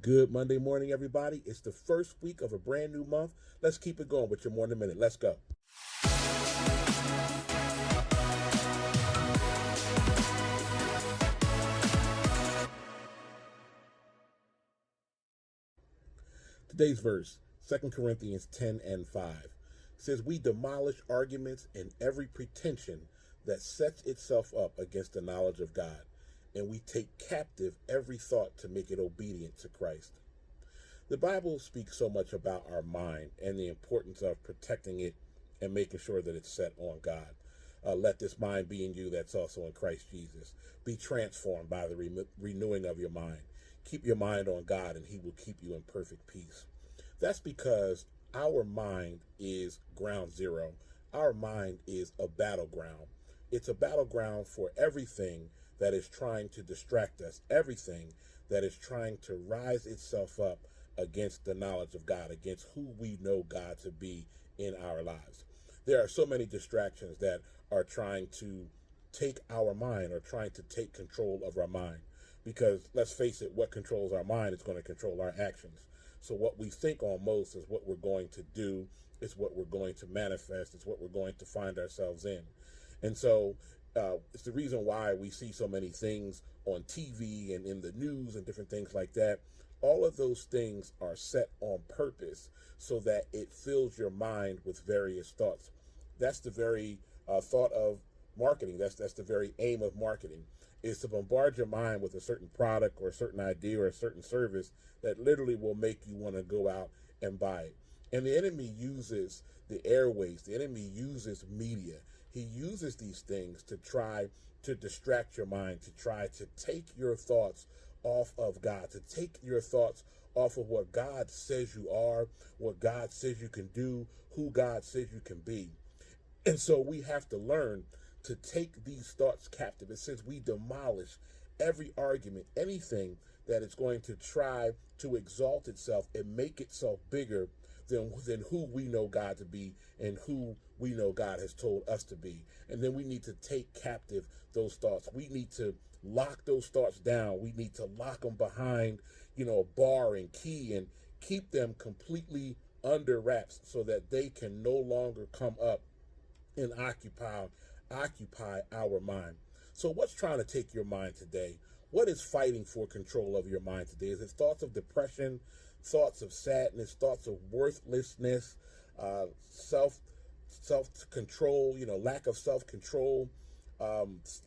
Good Monday morning, everybody. It's the first week of a brand new month. Let's keep it going with your Morning Minute. Let's go. Today's verse, 2 Corinthians 10 and 5, says, "We demolish arguments and every pretension that sets itself up against the knowledge of God, and we take captive every thought to make it obedient to Christ." The Bible speaks so much about our mind and the importance of protecting it and making sure that it's set on God. Let this mind be in you that's also in Christ Jesus. Be transformed by the renewing of your mind. Keep your mind on God, and he will keep you in perfect peace. That's because our mind is ground zero. Our mind is a battleground. It's a battleground for everything that is trying to distract us, everything that is trying to rise itself up against the knowledge of God, against who we know God to be in our lives. There are so many distractions that are trying to take our mind or trying to take control of our mind. Because let's face it, what controls our mind is going to control our actions. So what we think on most is what we're going to do, it's what we're going to manifest, it's what we're going to find ourselves in. And so it's the reason why we see so many things on TV and in the news and different things like that. All of those things are set on purpose so that it fills your mind with various thoughts. That's the very thought of marketing. That's the very aim of marketing, is to bombard your mind with a certain product or a certain idea or a certain service that literally will make you want to go out and buy it. And the enemy uses the airways. The enemy uses media. He uses these things to try to distract your mind, to try to take your thoughts off of God, to take your thoughts off of what God says you are, what God says you can do, who God says you can be. And so we have to learn to take these thoughts captive. It says we demolish every argument, anything that is going to try to exalt itself and make itself bigger than who we know God to be and who we know God has told us to be. And then we need to take captive those thoughts. We need to lock those thoughts down. We need to lock them behind, a bar and key, and keep them completely under wraps so that they can no longer come up and occupy our mind. So what's trying to take your mind today? What is fighting for control of your mind today? Is it thoughts of depression, thoughts of sadness, thoughts of worthlessness, self-control, lack of self-control,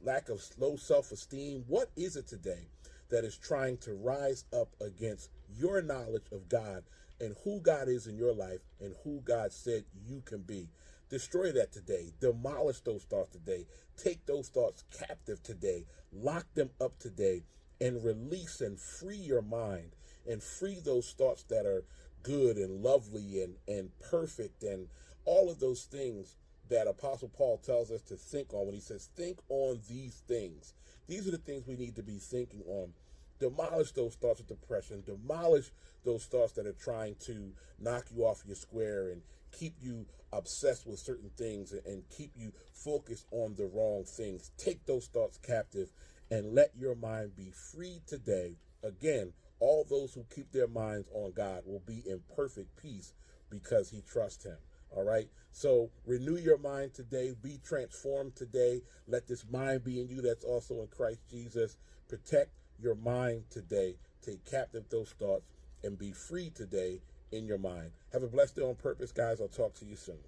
lack of low self-esteem? What is it today that is trying to rise up against your knowledge of God and who God is in your life and who God said you can be? Destroy that today. Demolish those thoughts today. Take those thoughts captive today. Lock them up today and release and free your mind and free those thoughts that are good and lovely and perfect and all of those things that Apostle Paul tells us to think on when he says, think on these things. These are the things we need to be thinking on. Demolish those thoughts of depression. Demolish those thoughts that are trying to knock you off your square and keep you obsessed with certain things and keep you focused on the wrong things. Take those thoughts captive and let your mind be free today. Again, all those who keep their minds on God will be in perfect peace because he trusts him. All right. So renew your mind today. Be transformed today. Let this mind be in you that's also in Christ Jesus. Protect your mind today. Take captive those thoughts and be free today in your mind. Have a blessed day on purpose, guys. I'll talk to you soon.